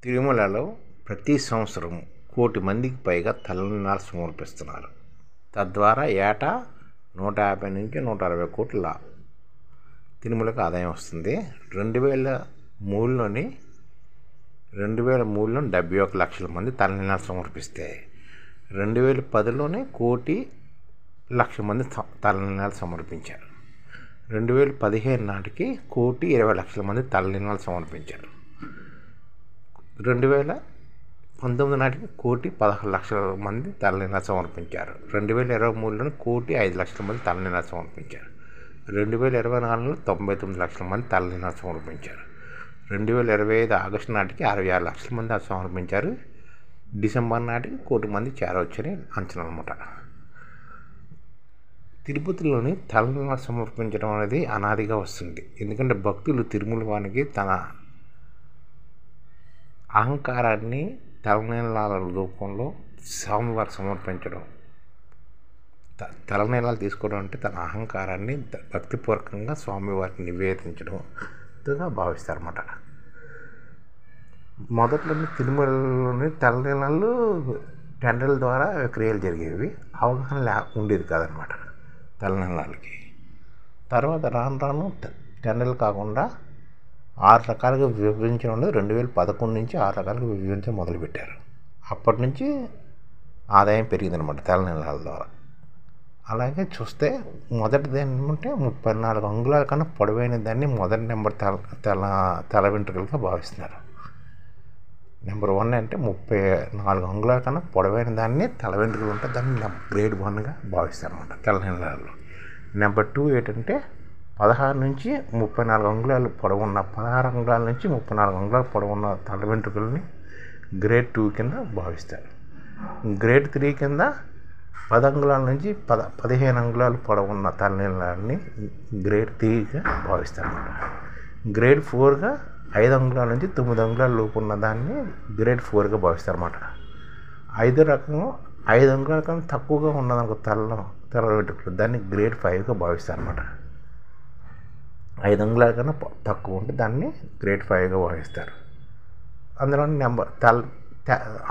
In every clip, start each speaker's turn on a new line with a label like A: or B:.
A: తిరుమలలో ప్రతి సంవత్సరం 1,00,00,000 మందికి పైగా తలనీలాలు సమర్పిస్తున్నారు. తద్వారా ఏటా 150 నుంచి 160 కోట్ల తిరుమలకు ఆదాయం వస్తుంది. 2003లోని 71 లక్షల మంది తలనీలాలు సమర్పిస్తే 2010లోనే 1,00,00,000 మంది తలనీలాలు సమర్పించారు. 2015 నాటికి 1,20,00,000 మంది తలనీలాలు సమర్పించారు. 2019 నాటికి 1,16,00,000 మంది తలనీలాలు సమర్పించారు. 2023లోని 1,05,00,000 మంది తలనీలాలు సమర్పించారు. 2024లో 99 లక్షల మంది తలనీలాలు సమర్పించారు. 2025 ఆగస్టు నాటికి 66 లక్షల మంది సమర్పించారు. డిసెంబర్ నాటికి 1,00,00,000 మంది చేరవచ్చని అంచనా అన్నమాట. తిరుపతిలోని తలనీలాలు సమర్పించడం అనేది అనాదిగా వస్తుంది. ఎందుకంటే భక్తులు తిరుమల వారికి తన అహంకారాన్ని తలనీలాల రూపంలో స్వామివారికి సమర్పించడం, తలనీలాలు తీసుకోవడం అంటే తన అహంకారాన్ని భక్తిపూర్వకంగా స్వామివారికి నివేదించడంగా భావిస్తారన్నమాట. మొదట్లోని తిరుమలలోని తలనీలాలు టెండర్ల ద్వారా క్రియలు జరిగేవి. అవగాహన ఉండేది కాదనమాట తలనీలాలకి. తర్వాత రాను రాను టెండర్లు కాకుండా 6 రకాలుగా విభజించడం 2011 నుంచి 6 రకాలుగా విభజించడం మొదలుపెట్టారు. అప్పటి నుంచి ఆదాయం పెరిగిందనమాట తలనీలాల ద్వారా. అలాగే చూస్తే మొదటిది ఏంటంటే 34 అంగుళాల కన్నా పొడవైన దాన్ని మొదటి నెంబర్ తల వెంట్రుకలుగా భావిస్తున్నారు. నెంబర్ 1 అంటే 34 అంగుళాల కన్నా పొడవైన దాన్ని తల వెంట్రుకలు ఉంటే దాన్ని గ్రేడ్ 1గా భావిస్తారు అన్నమాట తలనీలాలలో. నెంబర్ 2 ఏంటంటే 16 నుంచి 34 అంగుళాలు పొడవున్న 16 అంగుళాల నుంచి 34 అంగుళాలు పొడవున్న తల వెంట్రుకల్ని గ్రేడ్ 2 కింద భావిస్తారు. గ్రేడ్ 3 కింద 10 అంగుళాల నుంచి 15 అంగుళాలు పొడవున్న తలనీలాలని గ్రేడ్ 3గా భావిస్తారన్నమాట. గ్రేడ్ 4గా 5 అంగుళాల నుంచి 9 అంగుళాల లోపు ఉన్న దాన్ని గ్రేడ్ 4గా భావిస్తారన్నమాట. 5 అంగుళాల కన్నా తక్కువగా ఉన్నదనుకో తల వెంట్రుకలు దాన్ని గ్రేడ్ 5గా భావిస్తారన్నమాట. 5 అంగుళాల కన్నా తక్కువ ఉంటే దాన్ని గ్రేడ్ 5గా భావిస్తారు. అందులో నెంబర్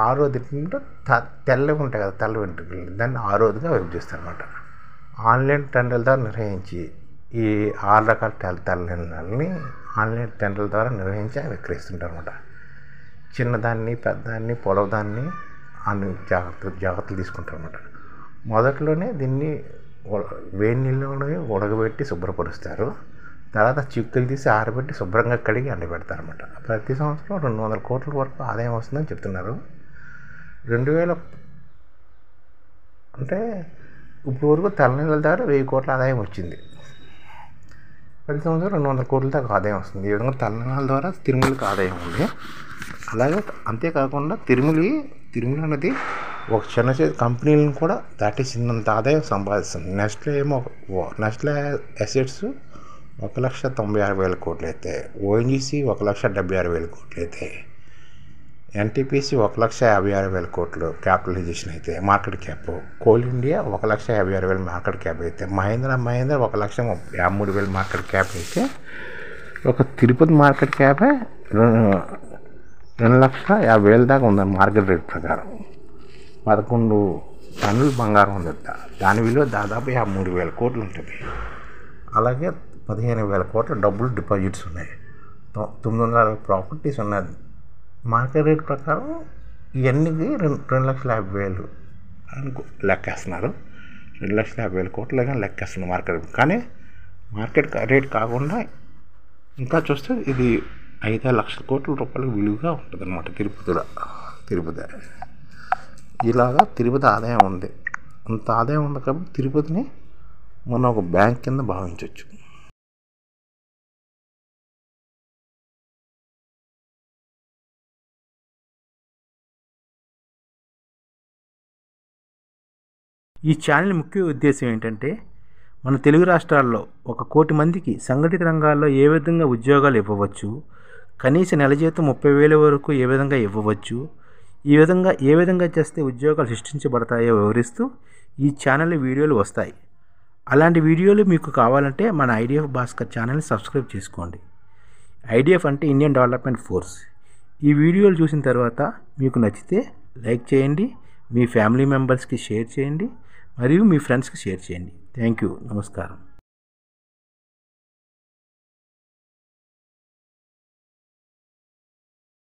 A: ఆరోది తెల్లవి ఉంటాయి కదా తల వెంట్రుకలు, దాన్ని ఆరోదిగా విభజిస్తారు అన్నమాట. ఆన్లైన్ టెండర్ల ద్వారా నిర్వహించి ఈ 6 రకాల తలనీలాలని ఆన్లైన్ టెండర్ల ద్వారా నిర్వహించి విక్రయిస్తుంటారు అన్నమాట. చిన్నదాన్ని, పెద్దదాన్ని, పొడవుదాన్ని అన్ని జాగ్రత్తలు తీసుకుంటారు అన్నమాట. మొదట్లోనే దీన్ని వేడి నీళ్ళలోనే ఉడకబెట్టి శుభ్రపరుస్తారు. తర్వాత చిక్కులు తీసి ఆరబెట్టి శుభ్రంగా కడిగి ఎండబెడతారన్నమాట. ప్రతి సంవత్సరం 200 కోట్ల వరకు ఆదాయం వస్తుందని చెప్తున్నారు. 2000 అంటే ఇప్పుడు వరకు తలనీలాల ద్వారా 1000 కోట్ల ఆదాయం వచ్చింది. ప్రతి సంవత్సరం 200 కోట్ల దాకా ఆదాయం వస్తుంది. ఈ విధంగా తలనీలాల ద్వారా తిరుమలకి ఆదాయం ఉంది. అలాగే అంతేకాకుండా తిరుమల అనేది ఒక చిన్న కంపెనీలను కూడా దాటేసినంత ఆదాయం సంపాదిస్తుంది. నెస్లే అసెట్స్ 1,96,000 కోట్లు అయితే, ఓఎన్జీసీ 1,76,000 కోట్లు అయితే, ఎన్టీపీసీ 1,56,000 కోట్లు క్యాపిటలైజేషన్ అయితే market cap, coal India 1,56,000 market cap అయితే, మహీంద్రా 1,53,000 మార్కెట్ క్యాప్ అయితే, ఒక తిరుపతి మార్కెట్ క్యాపే 2,50,000 దాకా ఉందని మార్కెట్ రేట్ ప్రకారం. 11 టన్నుల బంగారం ఉంది. దాని విలువ దాదాపు 53,000 కోట్లు ఉంటుంది. అలాగే 15,000 కోట్ల డబ్బులు డిపాజిట్స్ ఉన్నాయి. 960 ప్రాపర్టీస్ ఉన్నాయి. మార్కెట్ రేట్ ప్రకారం ఇవన్నీ 2,50,000 అని లెక్కేస్తున్నారు. 2,50,000 కోట్లు లెక్కేస్తున్నారు మార్కెట్. కానీ మార్కెట్ రేట్ కాకుండా ఇంకా చూస్తే ఇది 5 లక్షల కోట్ల రూపాయలకు విలువగా ఉంటుంది అన్నమాట తిరుపతి. ఇలాగా తిరుపతి ఆదాయం ఉంది. అంత ఆదాయం ఉంది కాబట్టి తిరుపతిని మనం ఒక బ్యాంక్ కింద భావించవచ్చు.
B: ఈ ఛానల్ ముఖ్య ఉద్దేశం ఏంటంటే మన తెలుగు రాష్ట్రాల్లో 1 కోటి మందికి సంఘటిత రంగాల్లో ఏ విధంగా ఉద్యోగాలు ఇవ్వవచ్చు, కనీస నెల జీతం 30,000 వరకు ఏ విధంగా ఇవ్వవచ్చు, ఏ విధంగా చేస్తే ఉద్యోగాలు సృష్టించబడతాయో వివరిస్తూ ఈ ఛానల్ వీడియోలు వస్తాయి. అలాంటి వీడియోలు మీకు కావాలంటే మన ఐడిఎఫ్ భాస్కర్ ఛానల్ని సబ్స్క్రైబ్ చేసుకోండి. ఐడిఎఫ్ అంటే ఇండియన్ డెవలప్మెంట్ ఫోర్స్. ఈ వీడియోలు చూసిన తర్వాత మీకు నచ్చితే లైక్ చేయండి, మీ ఫ్యామిలీ మెంబర్స్కి షేర్ చేయండి మరియు మీ ఫ్రెండ్స్కి షేర్ చేయండి. Thank you. నమస్కారం.